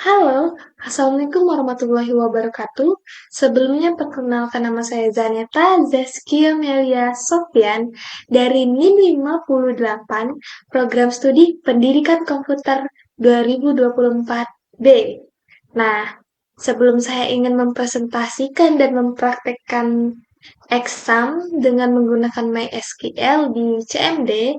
Halo, Assalamualaikum warahmatullahi wabarakatuh. Sebelumnya perkenalkan nama saya Zaneta Zaskia Melia Sofyan dari NIM 58, Program Studi Pendidikan Komputer 2024B. Nah, sebelum saya ingin mempresentasikan dan mempraktekkan exam dengan menggunakan MySQL di CMD,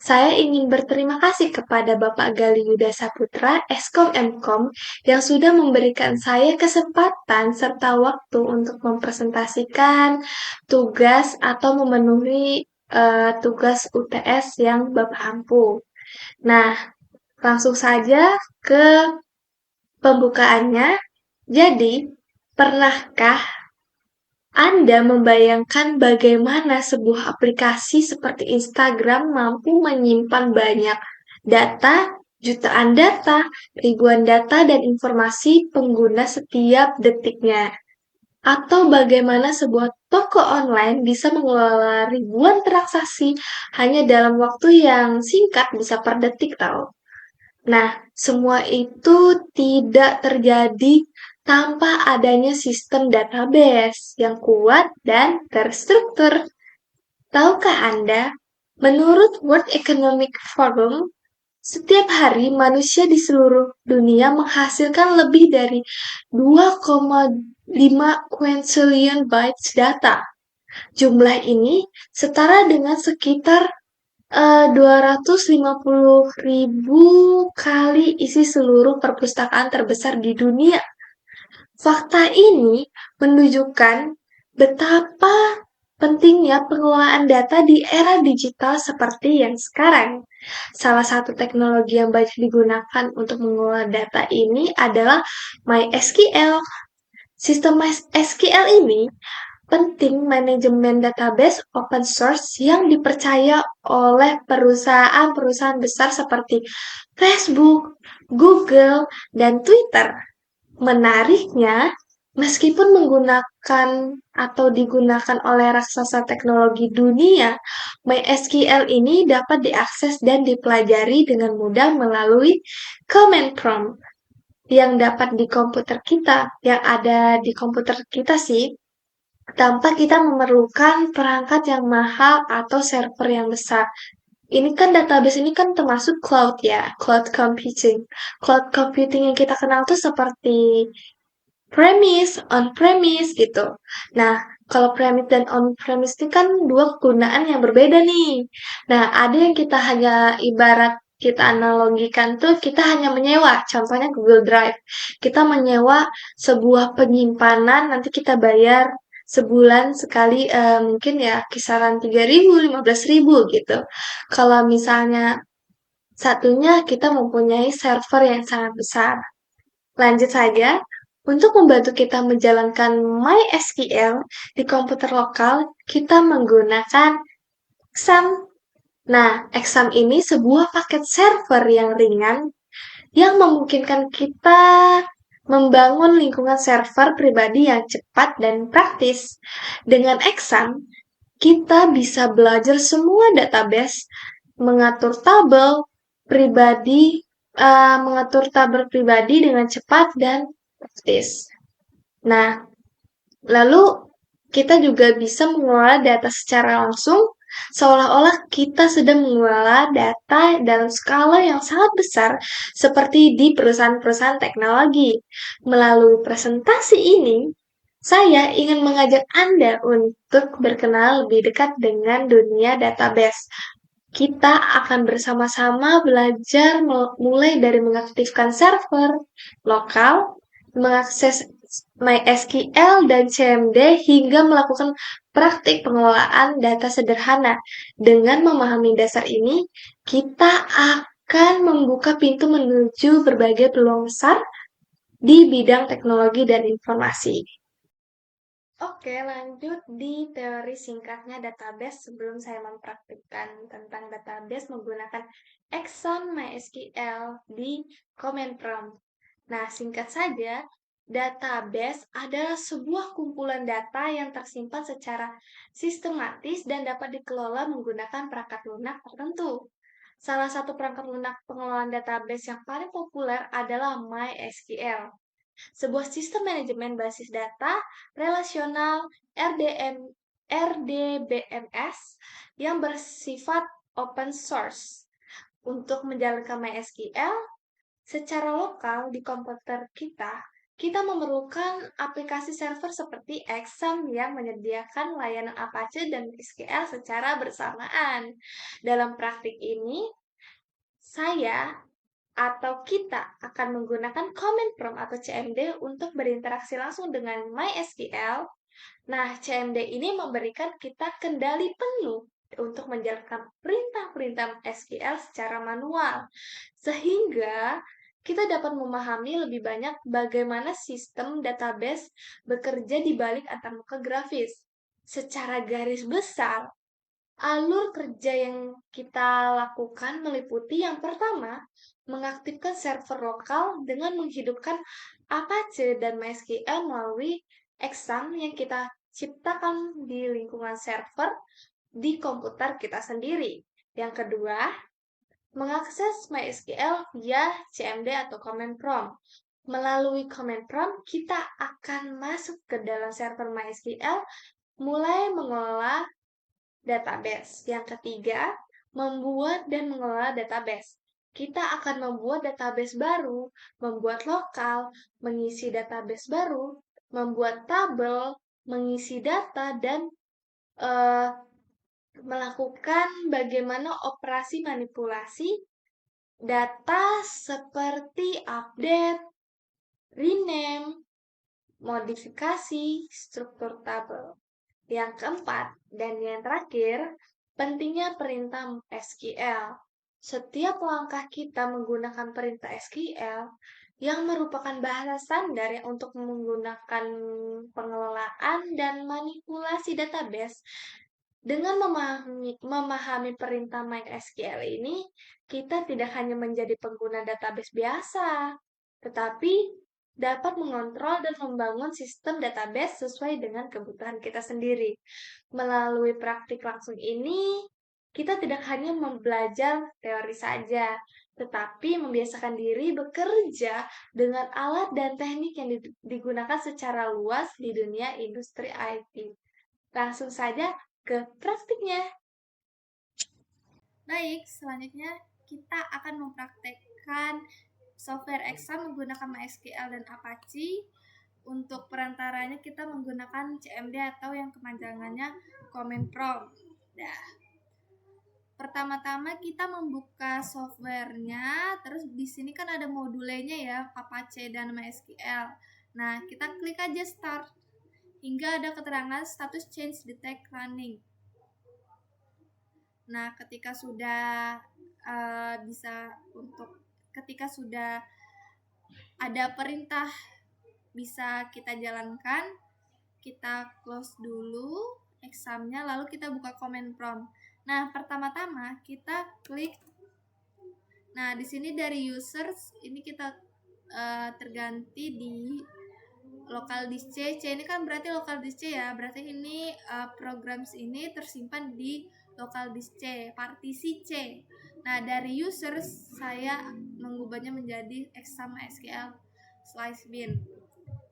saya ingin berterima kasih kepada Bapak Gali Yuda Saputra, Eskom Mkom, yang sudah memberikan saya kesempatan serta waktu untuk mempresentasikan tugas atau memenuhi tugas UTS yang Bapak ampu. Nah, langsung saja ke pembukaannya. Jadi, pernahkah Anda membayangkan bagaimana sebuah aplikasi seperti Instagram mampu menyimpan banyak data, jutaan data, ribuan data, dan informasi pengguna setiap detiknya? Atau bagaimana sebuah toko online bisa mengelola ribuan transaksi hanya dalam waktu yang singkat, bisa per detik tahu? Nah, semua itu tidak terjadi tanpa adanya sistem database yang kuat dan terstruktur. Tahukah Anda, menurut World Economic Forum, setiap hari manusia di seluruh dunia menghasilkan lebih dari 2,5 quintillion bytes data. Jumlah ini setara dengan sekitar 250.000 kali isi seluruh perpustakaan terbesar di dunia. Fakta ini menunjukkan betapa pentingnya pengelolaan data di era digital seperti yang sekarang. Salah satu teknologi yang banyak digunakan untuk mengelola data ini adalah MySQL. Sistem MySQL ini penting manajemen database open source yang dipercaya oleh perusahaan-perusahaan besar seperti Facebook, Google, dan Twitter. Menariknya, meskipun menggunakan atau digunakan oleh raksasa teknologi dunia, MySQL ini dapat diakses dan dipelajari dengan mudah melalui command prompt yang dapat di komputer kita, yang ada di komputer kita sih, tanpa kita memerlukan perangkat yang mahal atau server yang besar. Ini kan database ini kan termasuk cloud ya, cloud computing. Cloud computing yang kita kenal tuh seperti premise, on-premise gitu. Nah, kalau premise dan on-premise ini kan dua kegunaan yang berbeda nih. Nah, ada yang kita hanya ibarat kita analogikan tuh kita hanya menyewa, contohnya Google Drive. Kita menyewa sebuah penyimpanan, nanti kita bayar sebulan sekali mungkin ya kisaran 3.000, 15.000 gitu. Kalau misalnya satunya kita mempunyai server yang sangat besar. Lanjut saja, untuk membantu kita menjalankan MySQL di komputer lokal, kita menggunakan Exam. Nah, Exam ini sebuah paket server yang ringan yang memungkinkan kita membangun lingkungan server pribadi yang cepat dan praktis. Dengan Exam, kita bisa belajar semua database, mengatur tabel pribadi, mengatur tabel pribadi dengan cepat dan praktis. Nah, lalu kita juga bisa mengelola data secara langsung, seolah-olah kita sedang mengelola data dalam skala yang sangat besar, seperti di perusahaan-perusahaan teknologi. Melalui presentasi ini, saya ingin mengajak Anda untuk berkenal lebih dekat dengan dunia database. Kita akan bersama-sama belajar mulai dari mengaktifkan server lokal, mengakses MySQL dan CMD hingga melakukan praktik pengelolaan data sederhana. Dengan memahami dasar ini, kita akan membuka pintu menuju berbagai peluang besar di bidang teknologi dan informasi. Oke, lanjut di teori singkatnya database sebelum saya mempraktikkan tentang database menggunakan Exxon MySQL di command prompt. Nah, singkat saja, database adalah sebuah kumpulan data yang tersimpan secara sistematis dan dapat dikelola menggunakan perangkat lunak tertentu. Salah satu perangkat lunak pengelolaan database yang paling populer adalah MySQL, sebuah sistem manajemen basis data relasional RDBMS yang bersifat open source. Untuk menjalankan MySQL secara lokal di komputer kita, kita memerlukan aplikasi server seperti Exam yang menyediakan layanan Apache dan SQL secara bersamaan. Dalam praktik ini, saya atau kita akan menggunakan command prompt atau CMD untuk berinteraksi langsung dengan MySQL. Nah, CMD ini memberikan kita kendali penuh untuk menjalankan perintah-perintah SQL secara manual, sehingga kita dapat memahami lebih banyak bagaimana sistem database bekerja di balik antarmuka grafis. Secara garis besar, alur kerja yang kita lakukan meliputi yang pertama, mengaktifkan server lokal dengan menghidupkan Apache dan MySQL melalui exam yang kita ciptakan di lingkungan server di komputer kita sendiri. Yang kedua, mengakses MySQL via CMD atau command prompt. Melalui command prompt, kita akan masuk ke dalam server MySQL, mulai mengelola database. Yang ketiga, membuat dan mengelola database. Kita akan membuat database baru, membuat lokal, mengisi database baru, membuat tabel, mengisi data, dan eh, melakukan bagaimana operasi manipulasi data seperti update, rename, modifikasi, struktur tabel. Yang keempat, dan yang terakhir, pentingnya perintah SQL. Setiap langkah kita menggunakan perintah SQL yang merupakan bahasa standar untuk menggunakan pengelolaan dan manipulasi database. Dengan memahami perintah MySQL ini, kita tidak hanya menjadi pengguna database biasa, tetapi dapat mengontrol dan membangun sistem database sesuai dengan kebutuhan kita sendiri. Melalui praktik langsung ini, kita tidak hanya belajar teori saja, tetapi membiasakan diri bekerja dengan alat dan teknik yang digunakan secara luas di dunia industri IT. Langsung saja ke praktiknya. Baik, selanjutnya kita akan mempraktekkan software exam menggunakan MySQL dan Apache. Untuk perantaranya kita menggunakan CMD atau yang kepanjangannya command prompt. Nah, pertama-tama kita membuka softwarenya, terus di sini kan ada modulenya ya, Apache dan MySQL. Nah, kita klik aja start hingga ada keterangan status change detect running. Nah, ketika sudah ketika sudah ada perintah bisa kita jalankan, kita close dulu examnya, lalu kita buka command prompt. Nah, pertama-tama kita klik. Nah, di sini dari users ini kita terganti di local disk C. C ini kan berarti local disk C ya. Berarti ini programs ini tersimpan di local disk C, partisi C. Nah, dari users saya mengubahnya menjadi exam MySQL slice bin.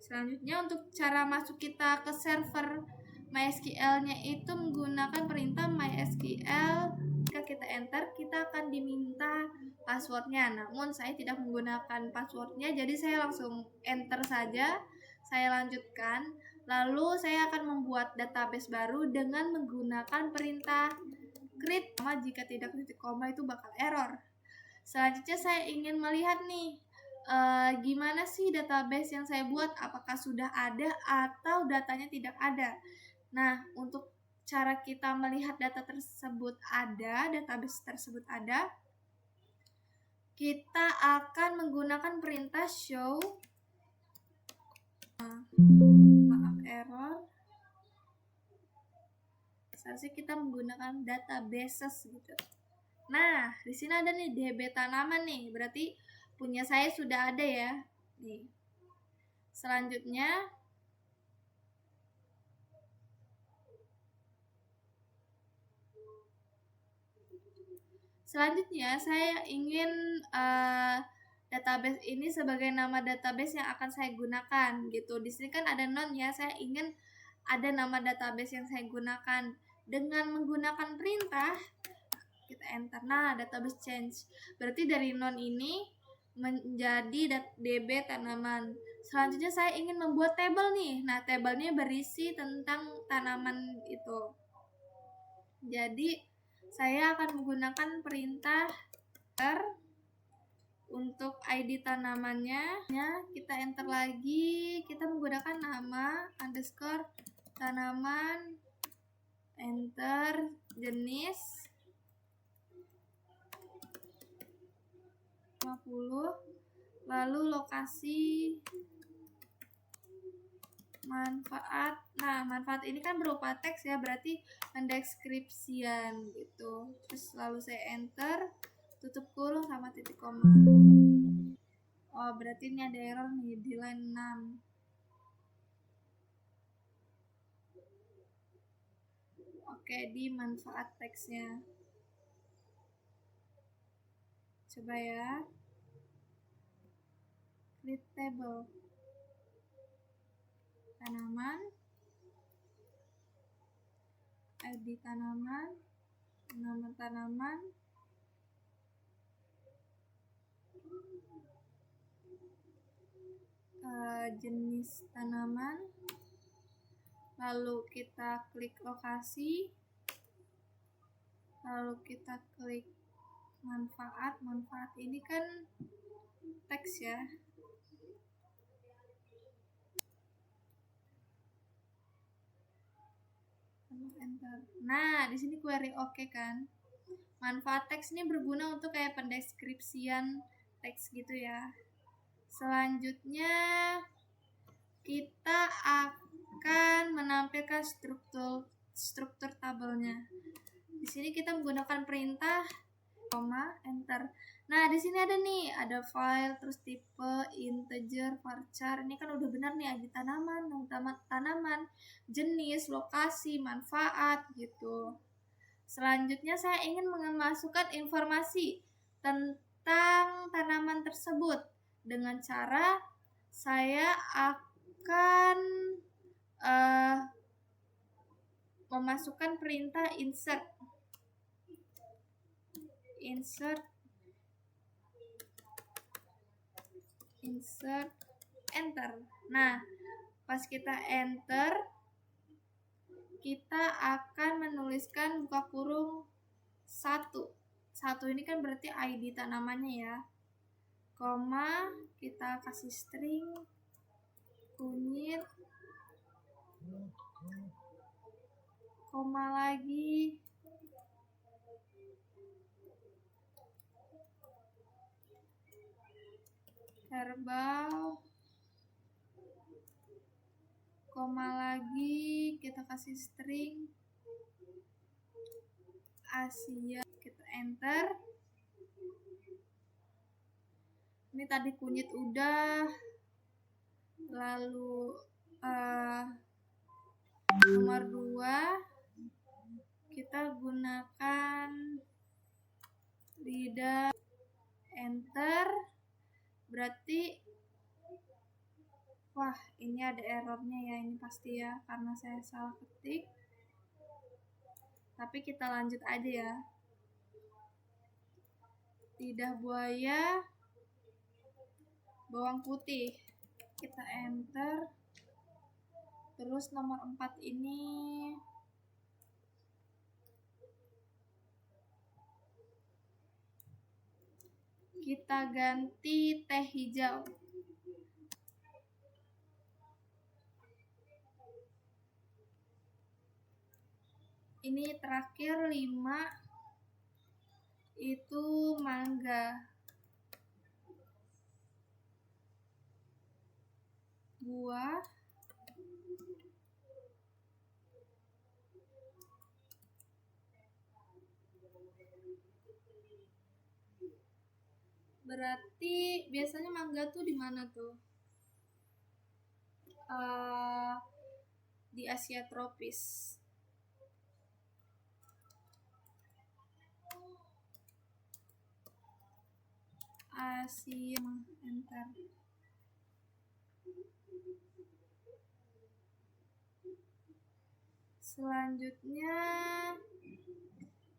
Selanjutnya untuk cara masuk kita ke server MySQL-nya itu menggunakan perintah MySQL. Jika kita enter, kita akan diminta passwordnya. Namun saya tidak menggunakan passwordnya, jadi saya langsung enter saja. Saya lanjutkan. Lalu saya akan membuat database baru dengan menggunakan perintah create. Jika tidak titik koma itu bakal error. Selanjutnya saya ingin melihat nih, gimana sih database yang saya buat, apakah sudah ada atau datanya tidak ada. Nah, untuk cara kita melihat data tersebut ada, database tersebut ada, kita akan menggunakan perintah show. Maaf, error. Seharusnya kita menggunakan databases gitu. Nah, di sini ada nih DB tanaman nih, berarti punya saya sudah ada ya. Nih. Selanjutnya Selanjutnya saya ingin database ini sebagai nama database yang akan saya gunakan gitu. Di sini kan ada non ya, saya ingin ada nama database yang saya gunakan. Dengan menggunakan perintah kita enter. Nah, database change. Berarti dari non ini menjadi db tanaman. Selanjutnya saya ingin membuat tabel nih. Nah, tabelnya berisi tentang tanaman itu. Jadi, saya akan menggunakan perintah untuk ID tanamannya. Kita enter lagi. Kita menggunakan nama underscore tanaman, enter jenis 50, lalu lokasi, manfaat. Nah, manfaat ini kan berupa teks ya, berarti pendeskripsian gitu. Terus lalu saya enter, tutup kurung sama titik koma. Oh, berarti ini ada error nih di line 6. Oke, di manfaat teksnya. Coba ya. Create table. Tanaman. ID tanaman. Nama tanaman. Jenis tanaman. Lalu kita klik lokasi. Lalu kita klik manfaat. Manfaat ini kan teks ya. Enter. Nah, di sini query oke kan. Manfaat teks ini berguna untuk kayak pendeskripsian teks gitu ya. Selanjutnya kita akan menampilkan struktur tabelnya. Di sini kita menggunakan perintah koma enter. Nah, di sini ada nih, ada file, terus tipe, integer, varchar. Ini kan udah benar nih, ada tanaman, tanaman, jenis, lokasi, manfaat gitu. Selanjutnya saya ingin memasukkan informasi tentang tanaman tersebut dengan cara saya akan memasukkan perintah insert enter. Nah, pas kita enter, kita akan menuliskan buka kurung 1 ini kan berarti ID tanamannya ya, koma, kita kasih string kunyit, koma lagi, herbal, koma lagi, kita kasih string Asia, kita enter. Ini tadi kunyit udah, lalu nomor 2 kita gunakan lidah, enter. Berarti wah, ini ada errornya ya, ini pasti ya, karena saya salah ketik. Tapi kita lanjut aja ya. Lidah buaya, bawang putih, kita enter. Terus nomor 4 ini kita ganti teh hijau. Ini terakhir 5 itu mangga, buah, berarti biasanya mangga tuh di mana tuh? Di Asia tropis. Asia, enter. Selanjutnya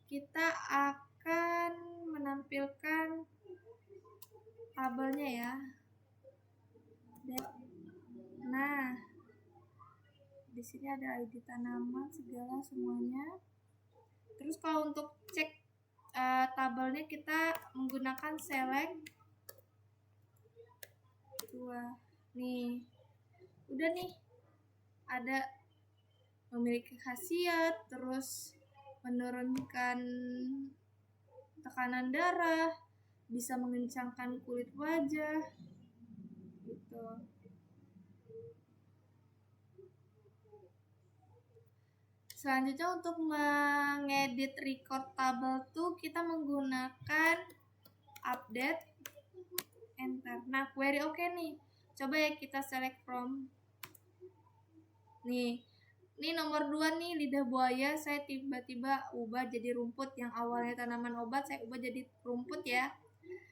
kita akan menampilkan tabelnya ya. Nah, di sini ada ID tanaman segala semuanya. Terus kalau untuk cek tabelnya kita menggunakan select dua. Nih, udah nih ada memiliki khasiat, terus menurunkan tekanan darah, bisa mengencangkan kulit wajah, gitu. Selanjutnya untuk mengedit record tabel tuh kita menggunakan update, enter. Nah, query oke nih. Coba ya kita select from. Nih, ini nomor 2 nih, lidah buaya saya tiba-tiba ubah jadi rumput. Yang awalnya tanaman obat saya ubah jadi rumput ya.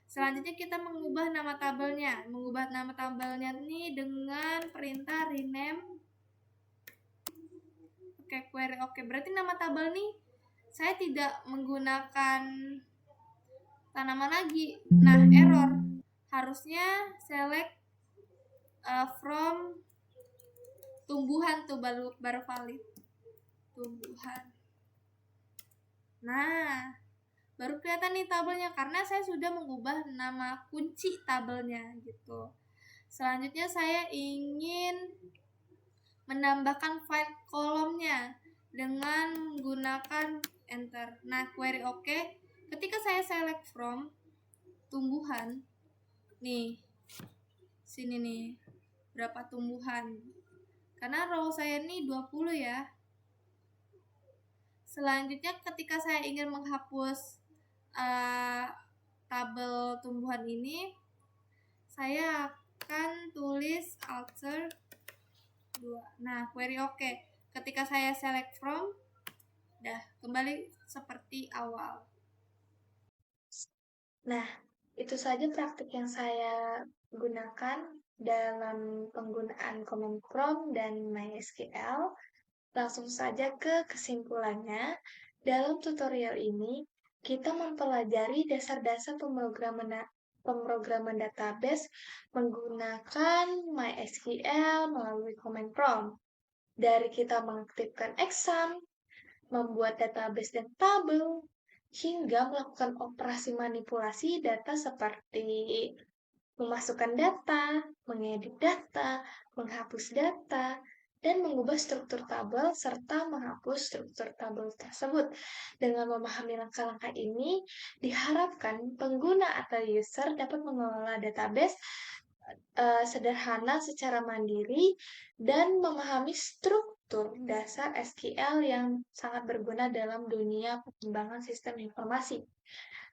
Selanjutnya kita mengubah nama tabelnya. Mengubah nama tabelnya nih dengan perintah rename. Oke, query oke. Berarti nama tabel nih saya tidak menggunakan tanaman lagi. Nah, error. Harusnya select from tumbuhan tuh baru valid. Tumbuhan. Nah, baru kelihatan nih tabelnya karena saya sudah mengubah nama kunci tabelnya gitu. Selanjutnya saya ingin menambahkan file kolomnya dengan menggunakan enter. Nah, query oke. Ketika saya select from tumbuhan, nih sini nih berapa tumbuhan, karena row saya ini 20 ya. Selanjutnya ketika saya ingin menghapus tabel tumbuhan ini, saya akan tulis alter 2. Nah, query oke. Ketika saya select from, dah kembali seperti awal. Nah, itu saja praktik yang saya gunakan dalam penggunaan command prompt dan MySQL. Langsung saja ke kesimpulannya. Dalam tutorial ini, kita mempelajari dasar-dasar pemrograman database menggunakan MySQL melalui command prompt. Dari kita mengaktifkan exam, membuat database dan tabel, hingga melakukan operasi manipulasi data seperti memasukkan data, mengedit data, menghapus data, dan mengubah struktur tabel serta menghapus struktur tabel tersebut. Dengan memahami langkah-langkah ini, diharapkan pengguna atau user dapat mengelola database sederhana secara mandiri dan memahami struktur dasar SQL yang sangat berguna dalam dunia pengembangan sistem informasi.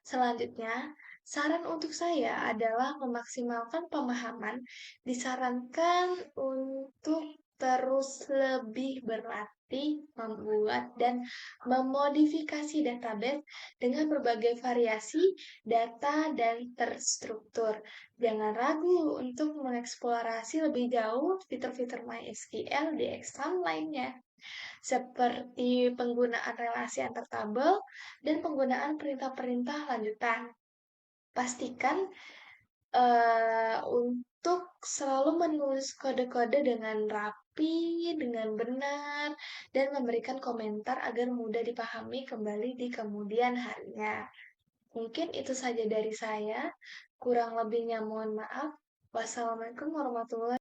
Selanjutnya, saran untuk saya adalah memaksimalkan pemahaman. Disarankan untuk terus lebih berlatih, membuat, dan memodifikasi database dengan berbagai variasi data dan terstruktur. Jangan ragu untuk mengeksplorasi lebih jauh fitur-fitur MySQL di exam lainnya, seperti penggunaan relasi antar tabel dan penggunaan perintah-perintah lanjutan. Pastikan untuk selalu menulis kode-kode dengan rapi, dengan benar, dan memberikan komentar agar mudah dipahami kembali di kemudian harinya. Mungkin itu saja dari saya. Kurang lebihnya mohon maaf. Wassalamualaikum warahmatullahi wabarakatuh.